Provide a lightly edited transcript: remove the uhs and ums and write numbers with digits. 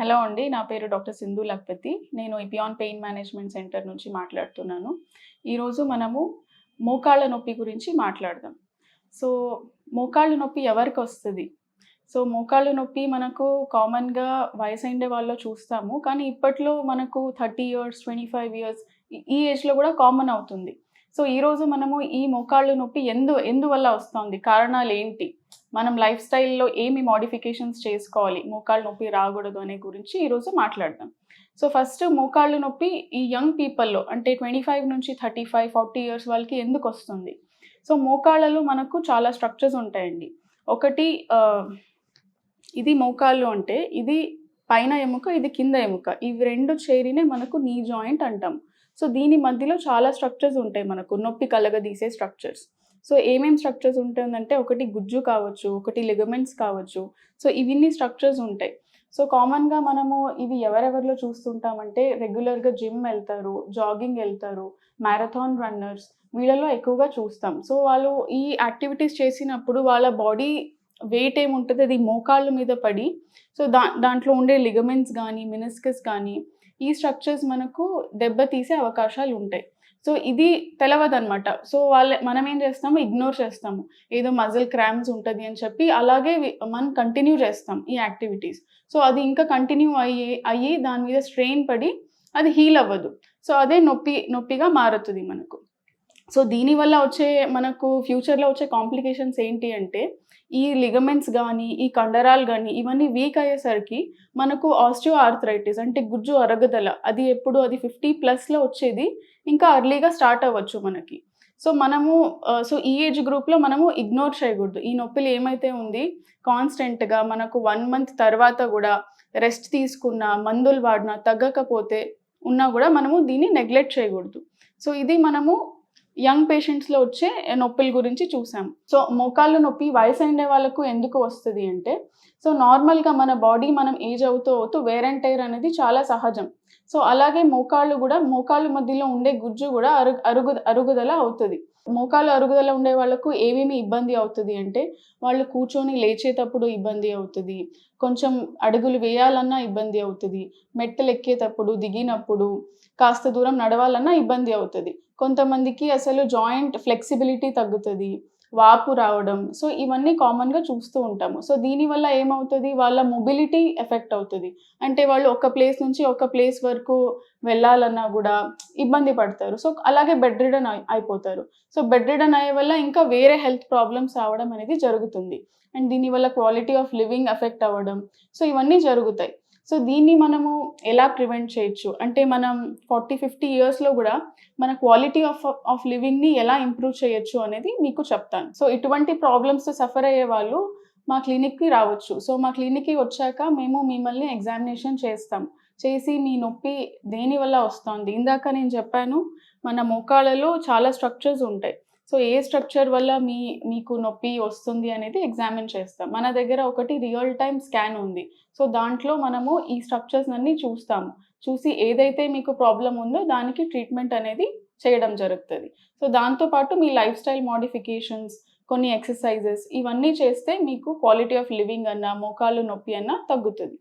Hello అండి. నా పేరు డాక్టర్ సింధు లక్పతి. నేను ఎపియాన్ పెయిన్ మేనేజ్మెంట్ సెంటర్ నుంచి మాట్లాడుతున్నాను. ఈరోజు మనము మోకాళ్ళ నొప్పి గురించి మాట్లాడదాం. సో, మోకాళ్ళ నొప్పి ఎవరికొస్తది? సో, మోకాళ్ళ నొప్పి మనకు కామన్‌గా వయసైండే వాళ్ళలో చూస్తాము. కానీ ఇప్పట్లో మనకు 30 ఇయర్స్, 25 ఇయర్స్ ఈ ఏజ్‌లో గూడా కామన్ అవుతుంది. సో, ఈరోజు మనము ఈ మోకాళ్ళ నొప్పి ఎందువల్ల వస్తోంది? కారణాలేంటి? మనం లైఫ్ స్టైల్‌లో ఏమి మోడిఫికేషన్స్ చేసుకోవాలి? మోకాళ్ళ నొప్పి రాకూడదు అనే గురించి ఈరోజు మాట్లాడదాం. సో, ఫస్ట్ మోకాళ్ళ నొప్పి ఈ యంగ్ పీపుల్‌లో అంటే 25 నుంచి 35, 40 ఇయర్స్ వాళ్ళకి ఎందుకొస్తుంది? సో, మోకాళ్ళలో మనకు చాలా స్ట్రక్చర్స్ ఉంటాయండి. ఒకటి ఇది మోకాళ్ళు అంటే ఇది పైన ఎముక, ఇది కింద ఎముక. ఇవి 2 చేరినే మనకు నీ జాయింట్ అంటాం. సో, దీని మధ్యలో చాలా స్ట్రక్చర్స్ ఉంటాయి మనకు నొప్పి కలగదీసే స్ట్రక్చర్స్. సో, ఏమేం స్ట్రక్చర్స్ ఉంటుందంటే ఒకటి గుజ్జు కావచ్చు, ఒకటి లిగమెంట్స్ కావచ్చు. సో, ఇవిన్ని స్ట్రక్చర్స్ ఉంటాయి. సో, కామన్‌గా మనము ఇవి ఎవరెవరిలో చూస్తుంటామంటే రెగ్యులర్‌గా జిమ్ ఎళ్తారు, జాగింగ్ ఎళ్తారు, మ్యారథాన్ రన్నర్స్ వీళ్ళలో ఎక్కువగా చూస్తాం. సో, వాళ్ళు ఈ యాక్టివిటీస్ చేసినప్పుడు వాళ్ళ బాడీ వెయిట్ ఏముంటది అది మోకాళ్ళ మీద పడి సో, దాంట్లో ఉండే లిగమెంట్స్ గానీ, మెనిస్కస్ గానీ ఈ స్ట్రక్చర్స్ మనకు దెబ్బతీసే అవకాశాలుంటాయి. సో, ఇది తెలవదనమాట. సో, మనమేం చేస్తాము ఇగ్నోర్ చేస్తాము. ఏదో మజిల్ క్రాంప్స్ ఉంటది అని చెప్పి అలాగే మనం కంటిన్యూ చేస్తాం ఈ యాక్టివిటీస్. సో, అది ఇంకా కంటిన్యూ అయ్యి దాని మీద స్ట్రెయిన్ పడి అది హీల్ అవ్వదు. సో, అదే నొప్పిగా మారుతది మనకు. సో, దీనివల్ల వచ్చే మనకు ఫ్యూచర్‌లో వచ్చే కాంప్లికేషన్స్ ఏంటి అంటే, ఈ లిగమెంట్స్ గానీ, ఈ కండరాలు గానీ, ఇవన్నీ వీక్ అయ్యేసరికి మనకు ఆస్టియో ఆర్థరైటిస్ అంటే గుజ్జు అరగదల. అది 50+లో వచ్చేది. ఇంకా ఎర్లీగా స్టార్ట్ అవ్వచ్చు మనకి. సో, మనము ఈ ఏజ్ గ్రూప్‌లో మనము ఇగ్నోర్ చేయకూడదు. ఈ నొప్పులు ఏమైతే ఉంది కాన్స్టెంట్‌గా మనకు 1 మంత్ తర్వాత గూడా రెస్ట్ తీసుకున్నా, మందులు వాడినా తగ్గకపోతే ఉన్నా గూడా మనము దీన్ని నెగ్లెక్ట్ చేయకూడదు. సో, ఇది మనము యంగ్ పేషెంట్స్‌లో వచ్చే నొప్పుల గురించి చూసాం. సో, మోకాళ్ళ నొప్పి వయసైండే వాళ్ళకు ఎందుకు వస్తది అంటే, సో, నార్మల్‌గా మన బాడీ మనం ఏజ్ అవుతూ వేర్ అండ్ టైర్ అనేది చాలా సహజం. సో, అలాగే మోకాళ్ళ మధ్యలో ఉండే గుజ్జు గూడా అరుగుదల అవుతది. మోకాళ్ళ అరుగుదల ఉండే వాళ్ళకు ఏమేమి ఇబ్బంది అవుతది అంటే, వాళ్ళు కూర్చొని లేచేతప్పుడు ఇబ్బంది అవుతది. కొంచెం అడుగులు వేయాలన్నా ఇబ్బంది అవుతది. మెట్టెలెక్కేతప్పుడు, దిగినప్పుడు, కాస్త దూరం నడవాలన్నా ఇబ్బంది అవుతది. కొంతమందికి అసలు జాయింట్ ఫ్లెక్సిబిలిటీ తగ్గుతది. వాపు రావడం. సో, ఇవన్నీ కామన్‌గా చూస్తూ ఉంటాము. సో, దీనివల్ల ఏమవుతది వాళ్ళ మొబిలిటీ ఎఫెక్ట్ అవుతది. అంటే వాళ్ళు ఒక ప్లేస్ నుంచి ఒక ప్లేస్ వరకు వెళ్ళాలన్నా గూడా ఇబ్బంది పడతారు. సో, అలాగే బెడ్ రిడెన్ అయిపోతారు. సో, బెడ్ రిడెన్ అయ్యే వల్ల ఇంకా వేరే హెల్త్ ప్రాబ్లమ్స్ రావడం అనేది జరుగుతుంది. అండ్ దీనివల్ల క్వాలిటీ ఆఫ్ లివింగ్ ఎఫెక్ట్ అవ్వడం. సో, ఇవన్నీ జరుగుతాయి. సో, దీన్ని మనము ఎలా ప్రివెంట్ చేయొచ్చు? అంటే మనం 40, 50 ఇయర్స్‌లో గూడా మన క్వాలిటీ ఆఫ్ లివింగ్‌ని ఎలా ఇంప్రూవ్ చేయొచ్చు అనేది మీకు చెప్తాను. సో, ఇటువంటి ప్రాబ్లమ్స్‌తో సఫర్ అయ్యే వాళ్ళు మా క్లినిక్‌కి రావచ్చు. సో, మా క్లినిక్‌కి వచ్చాక మేము మిమ్మల్ని ఎగ్జామినేషన్ చేస్తాం. చేసి మీ నొప్పి దేనివల్ల వస్తోంది? ఇందాక నేను చెప్పాను మన మోకాళ్ళలో చాలా స్ట్రక్చర్స్ ఉంటాయి. సో, ఏ స్ట్రక్చర్ వల్ల మీకు నొప్పి వస్తుంది అనేది ఎగ్జామిన్ చేస్తాం. మన దగ్గర ఒకటి రియల్ టైమ్ స్కాన్ ఉంది. సో, దాంట్లో మనము ఈ స్ట్రక్చర్స్ అన్నీ చూస్తాము. చూసి ఏదైతే మీకు ప్రాబ్లమ్ ఉందో దానికి ట్రీట్మెంట్ అనేది చేయడం జరుగుతది. సో, దాంతో పాటు మీ లైఫ్ స్టైల్ మోడిఫికేషన్స్, కొన్ని ఎక్సర్‌సైజెస్ ఇవన్నీ చేస్తే మీకు క్వాలిటీ ఆఫ్ లివింగ్ అన్నా, మోకాళ్ళు నొప్పి అన్నా తగ్గుతది.